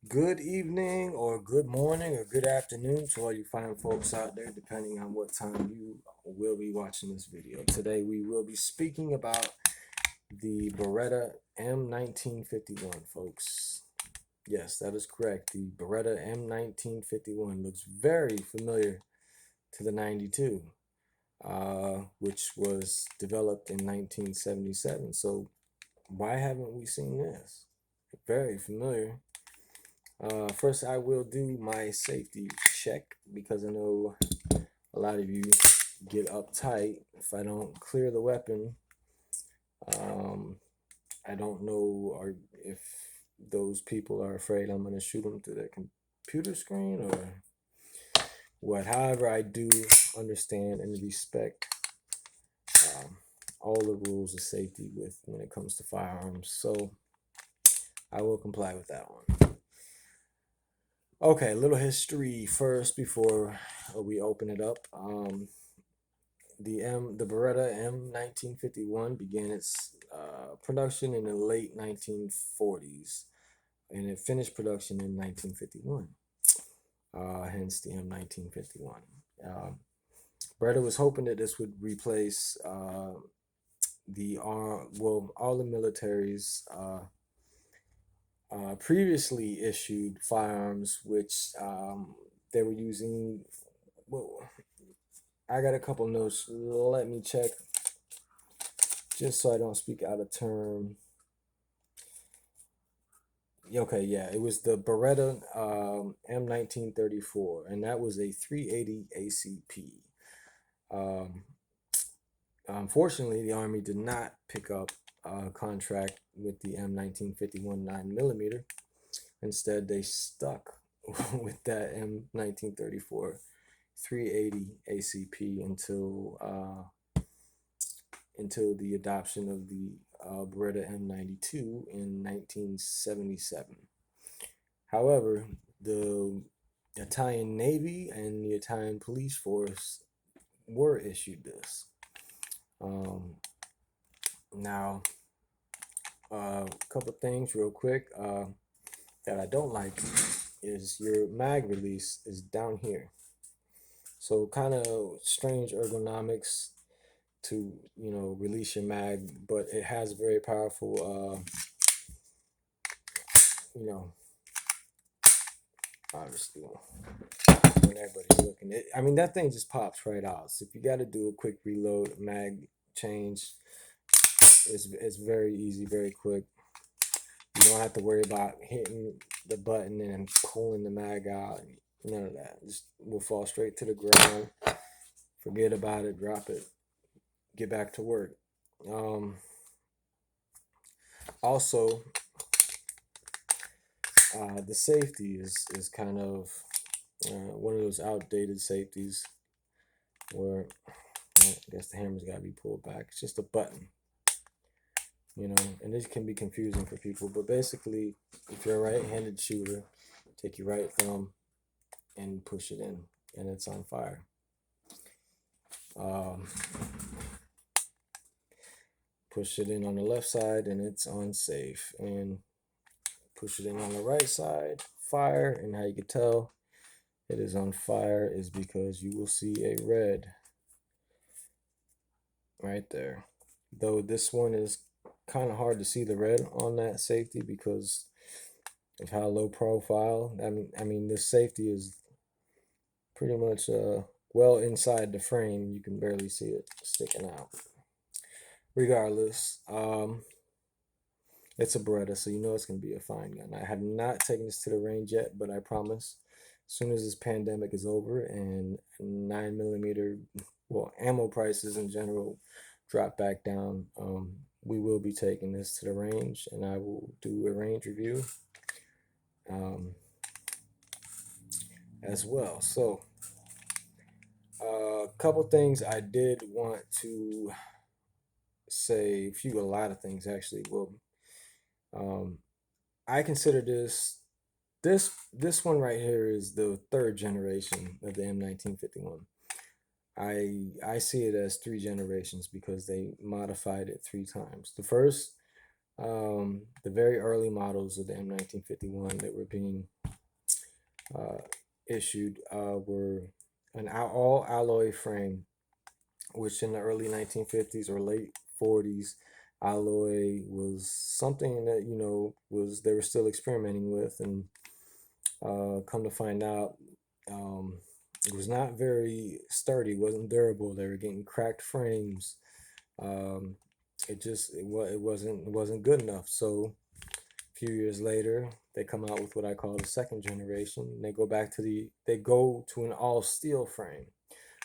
Good evening, or good morning, or good afternoon to all you fine folks out there, depending on what time you will be watching this video. Today, we will be speaking about the Beretta M1951, folks. Yes, that is correct. The Beretta M1951 looks very familiar to the 92, which was developed in 1977. So, why haven't we seen this? Very familiar. First, I will do my safety check because I know a lot of you get uptight if I don't clear the weapon. Um, I don't know or if those people are afraid I'm going to shoot them through their computer screen or what. However, I do understand and respect um, all the rules of safety when it comes to firearms, so I will comply with that one. Okay, a little history first before we open it up. The Beretta M1951 began its production in the late 1940s, and it finished production in 1951. Hence the M1951. Beretta was hoping that this would replace all the military's previously issued firearms, which they were using. Well, I got a couple notes. Let me check, just so I don't speak out of turn. Okay, yeah, it was the Beretta M1934, and that was a 380 ACP. Um, Unfortunately, the Army did not pick up a contract with the M1951 9mm. Instead, they stuck with that M1934 380 ACP until the adoption of the Beretta M92 in 1977. However, the Italian Navy and the Italian police force were issued this. Now, a couple things real quick that I don't like is your mag release is down here. So kind of strange ergonomics to release your mag, but it has very powerful obviously when everybody's looking, I mean, that thing just pops right out. So if you got to do a quick reload mag change, it's very easy, very quick. You don't have to worry about hitting the button and pulling the mag out. None of that. Just will fall straight to the ground. Forget about it. Drop it. Get back to work. Also, the safety is kind of one of those outdated safeties where I guess the hammer's got to be pulled back. It's just a button, and this can be confusing for people. But basically, if you're a right-handed shooter, take your right thumb and push it in, and it's on fire. Push it in on the left side, and it's on safe. And push it in on the right side, fire. And how you can tell it is on fire is because you will see a red right there. Though this one is kind of hard to see the red on that safety because of how low profile. I mean, this safety is pretty much well inside the frame. You can barely see it sticking out. Regardless, it's a Beretta, so you know it's going to be a fine gun. I have not taken this to the range yet, but I promise as soon as this pandemic is over and 9mm, well, ammo prices in general drop back down, we will be taking this to the range, and I will do a range review as well. So, a couple things I did want to say, a lot of things actually. Well, I consider this one right here is the third generation of the M1951. I see it as three generations because they modified it three times. The first the very early models of the M1951 that were being uh, issued were an all alloy frame, which in the early 1950s or late 40s, alloy was something that was they were still experimenting with, and come to find out, um, it was not very sturdy, wasn't durable. They were getting cracked frames. Um, it wasn't good enough. So a few years later, they come out with what I call the second generation. They go to an all steel frame,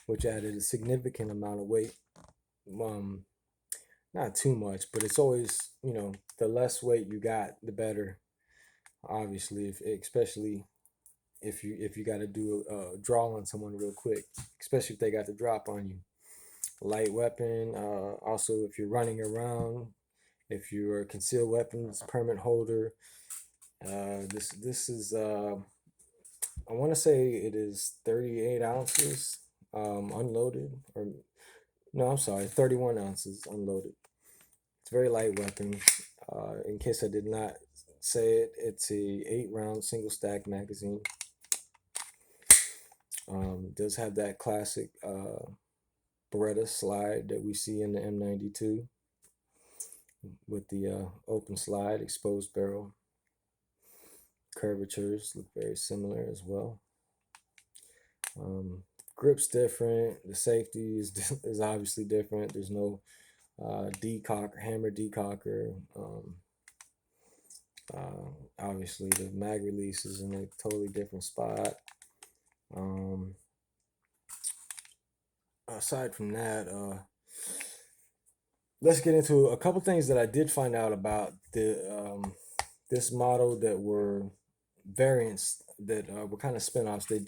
which added a significant amount of weight. Um, Not too much, but it's always, the less weight you got, the better. Obviously, especially if you got to do a draw on someone real quick, especially if they got the drop on you. Light weapon. Also, if you're running around, if you're a concealed weapons permit holder, this is I want to say it is 38 ounces unloaded, or no, I'm sorry, 31 ounces unloaded. It's a very light weapon. In case I did not say it, it's a 8-round single stack magazine. Does have that classic Beretta slide that we see in the M92 with the open slide, exposed barrel. Curvatures look very similar as well. Grip's different. The safety is obviously different. There's no decocker, hammer decocker. Obviously, the mag release is in a totally different spot. Aside from that, let's get into a couple things that I did find out about this model that were variants that were kind of spin-offs. They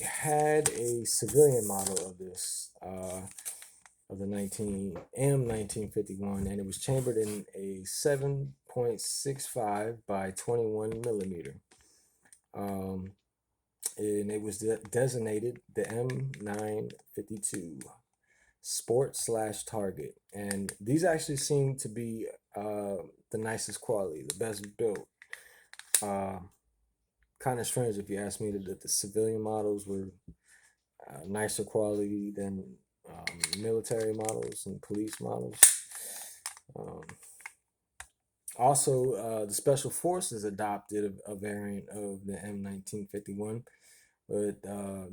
had a civilian model of this of the M1951, and it was chambered in a 7.65 by 21 millimeter. And it was designated the M952 Sport/Target, and these actually seem to be the nicest quality, the best built. Kind of strange if you ask me that the civilian models were nicer quality than military models and police models. Also, the Special Forces adopted a variant of the M1951, but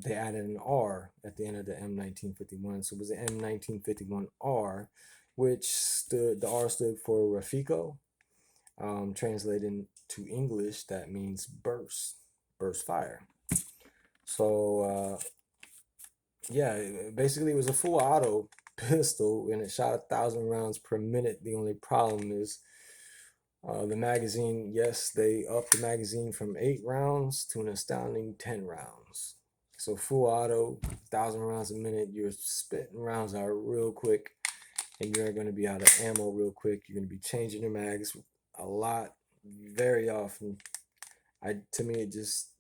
they added an R at the end of the M1951. So it was the M1951R, the R stood for Rafiko. Translated to English, that means burst fire. So yeah, basically it was a full auto pistol, and it shot 1,000 rounds per minute. The only problem is the magazine. Yes, they upped the magazine from 8 rounds to an astounding 10 rounds. So full auto, 1,000 rounds a minute, you're spitting rounds out real quick, and you're going to be out of ammo real quick. You're going to be changing your mags a lot, very often. To me, it just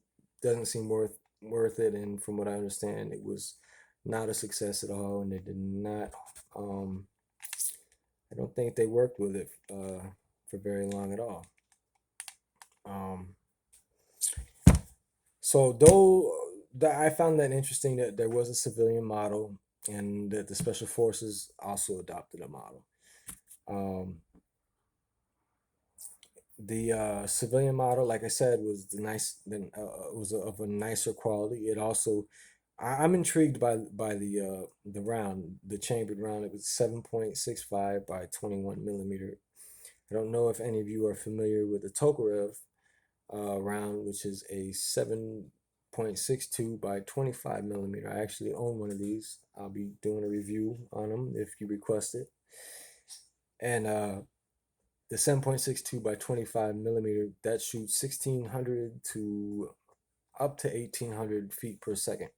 doesn't seem worth it. And from what I understand, it was not a success at all, and they did not. I don't think they worked with it for very long at all. So though I found that interesting that there was a civilian model and that the special forces also adopted a model. The civilian model, like I said, was was of a nicer quality. It also, I'm intrigued by the round, the chambered round. It was 7.65 by 21 millimeter. I don't know if any of you are familiar with the Tokarev round, which is a 7.62 by 25 millimeter. I actually own one of these. I'll be doing a review on them if you request it. And the 7.62 by 25 millimeter, that shoots 1,600 to up to 1,800 feet per second.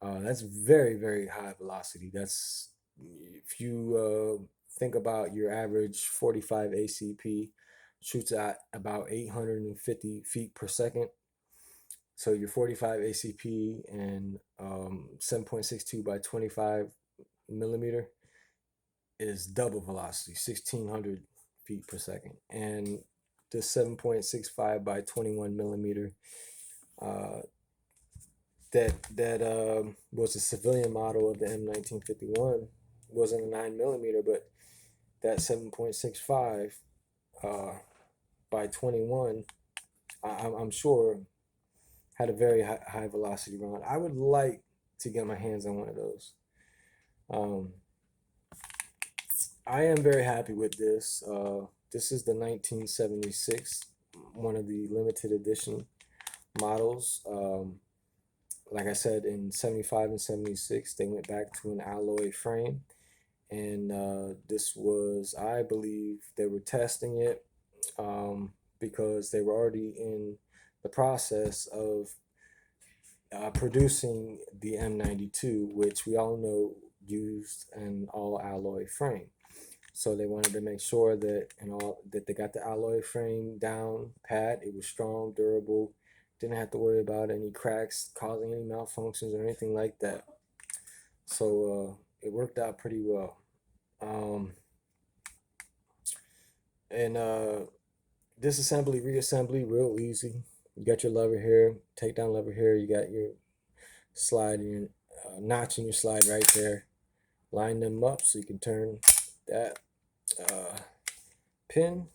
That's very, very high velocity. That's, if you think about your average 45 ACP, shoots at about 850 feet per second. So your 45 ACP and 7.62 by 25 millimeter, is double velocity, 1600 feet per second. And the 7.65 by 21 millimeter uh, that was a civilian model of the M1951, wasn't a 9 millimeter, but that 7.65 uh, by 21, I'm sure had a very high velocity round. I would like to get my hands on one of those. Um, I am very happy with this. This is the 1976, one of the limited edition models. Like I said, in 75 and 76, they went back to an alloy frame. And this was, I believe, they were testing it because they were already in the process of producing the M92, which we all know used an all alloy frame. So they wanted to make sure that that they got the alloy frame down pat. It was strong, durable, didn't have to worry about any cracks causing any malfunctions or anything like that. So it worked out pretty well. Um, and disassembly, reassembly, real easy. You got your lever here, takedown lever here. You got your slide and your notch in your slide right there. Line them up so you can turn that pin.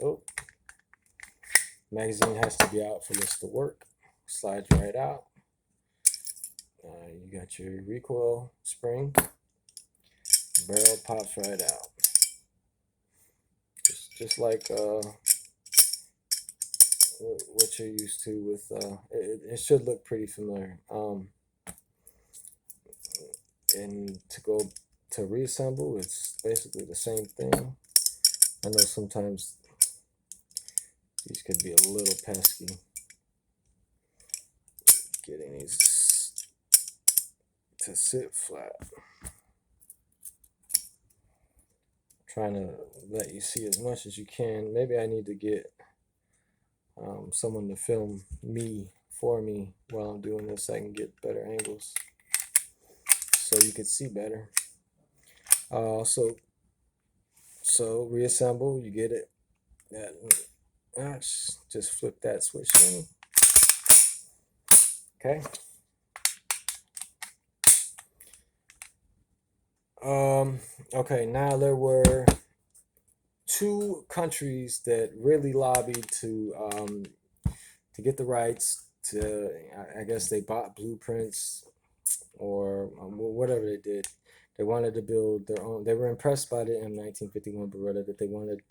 Oh, magazine has to be out for this to work. Slides right out. You got your recoil spring. Barrel pops right out. Just like what you're used to with. It should look pretty familiar. And to go to reassemble, it's basically the same thing. I know sometimes these could be a little pesky. Getting these to sit flat. Trying to let you see as much as you can. Maybe I need to get someone to film me for me while I'm doing this so I can get better angles so you can see better. So reassemble, you get it. That notch, just flip that switch in. Okay. Okay, now there were two countries that really lobbied to get the rights to, I guess they bought blueprints or whatever they did. They wanted to build their own. They were impressed by the M1951 Beretta that they wanted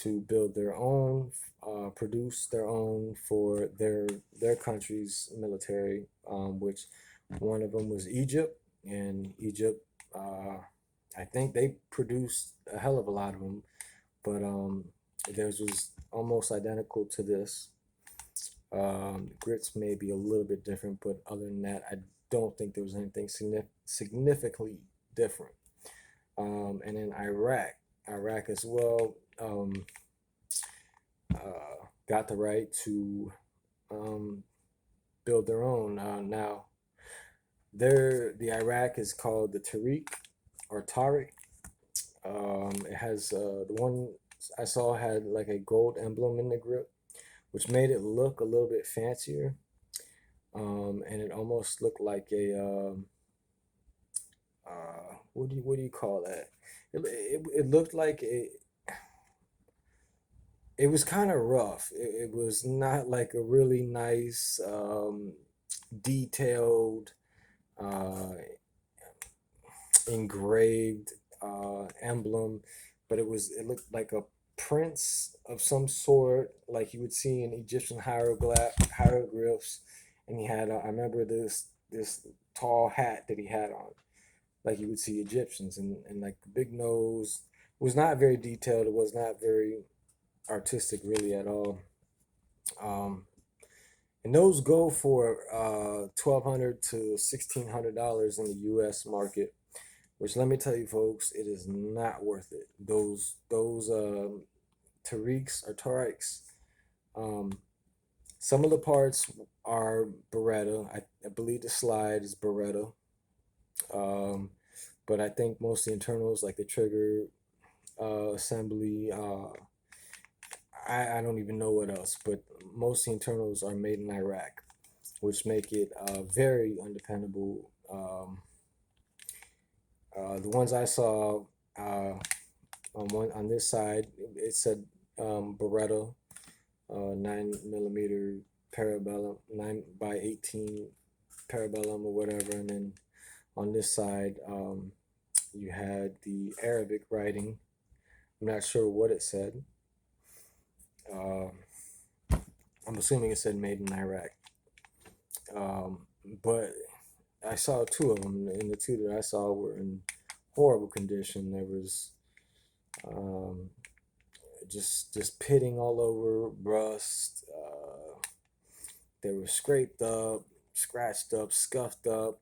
to build their own, produce their own for their country's military, which one of them was Egypt, and Egypt, I think they produced a hell of a lot of them, but theirs was almost identical to this. Grits may be a little bit different, but other than that, I don't think there was anything significantly different. And in Iraq as well, got the right to build their own. Now, the Iraq is called the Tariq or Tariq. It has the one I saw had like a gold emblem in the grip, which made it look a little bit fancier. And it almost looked like a what do you call that? It looked like it was kind of rough. It was not like a really nice detailed uh, engraved emblem, but it looked like a prince of some sort, like you would see in Egyptian hieroglyphs. And he had I remember this tall hat that he had on, like you would see Egyptians, and like the big nose was not very detailed. It was not very artistic really at all. Um, and those go for $1,200 to $1,600 in the U.S. market, which let me tell you, folks, it is not worth it. Those Tariqs or Tariqs, um, some of the parts are Beretta. I believe the slide is Beretta. Um, but I think most of the internals, like the trigger assembly, I don't even know what else, but most of the internals are made in Iraq, which make it very undependable. The ones I saw on this side, it said Beretta 9mm parabellum, 9x18 parabellum or whatever, and then on this side you had the Arabic writing. I'm not sure what it said. Uh, I'm assuming it said made in Iraq. But I saw two of them, and the two that I saw were in horrible condition. There was um, just pitting all over, rust. They were scraped up, scratched up, scuffed up.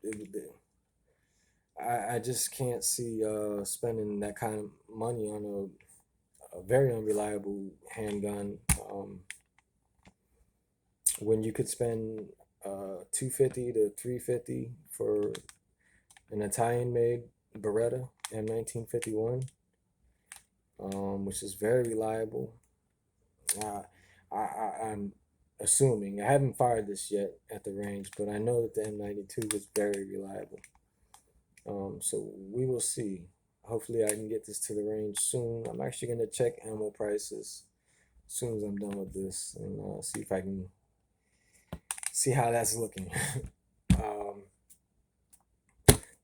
I just can't see spending that kind of money on a very unreliable handgun when you could spend 250 to 350 for an Italian-made Beretta M1951, which is very reliable. I'm assuming, I haven't fired this yet at the range, but I know that the M92 is very reliable. So we will see. Hopefully I can get this to the range soon. I'm actually going to check ammo prices as soon as I'm done with this and see if I can see how that's looking. um,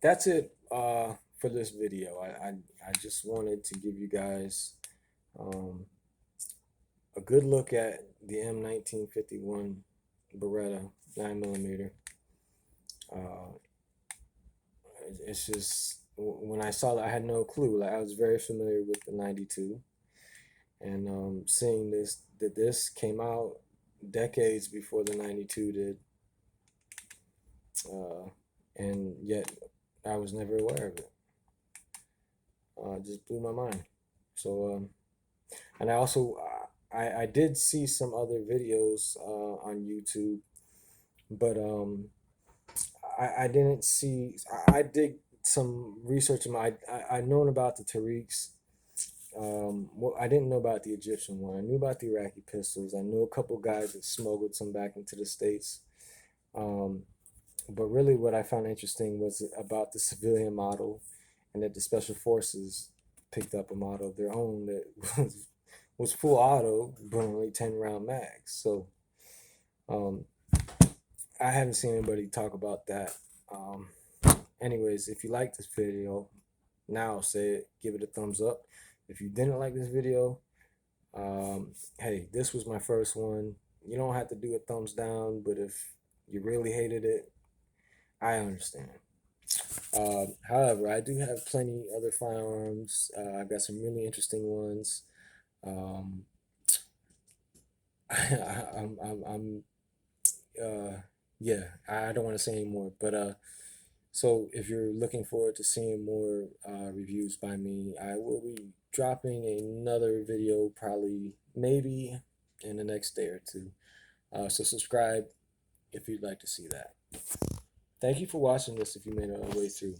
that's it for this video. I just wanted to give you guys a good look at the M1951 Beretta 9mm. It's just, when I saw that, I had no clue. Like, I was very familiar with the 92, and seeing this came out decades before the 92 did, and yet I was never aware of it. It just blew my mind. So, and I also I did see some other videos on YouTube, but I didn't see. I did some research on I known about the Tariqs. Well, I didn't know about the Egyptian one. I knew about the Iraqi pistols. I knew a couple guys that smuggled some back into the States. Um, but really, what I found interesting was about the civilian model, and that the special forces picked up a model of their own that was full auto, but only 10-round mags. So um, I haven't seen anybody talk about that. Anyways, if you like this video, now say it, give it a thumbs up. If you didn't like this video, hey, this was my first one. You don't have to do a thumbs down, but if you really hated it, I understand. However, I do have plenty other firearms. I've got some really interesting ones. Um, I'm yeah, I don't want to say anymore, but so if you're looking forward to seeing more reviews by me, I will be dropping another video probably maybe in the next day or two. So subscribe if you'd like to see that. Thank you for watching this if you made it all the way through.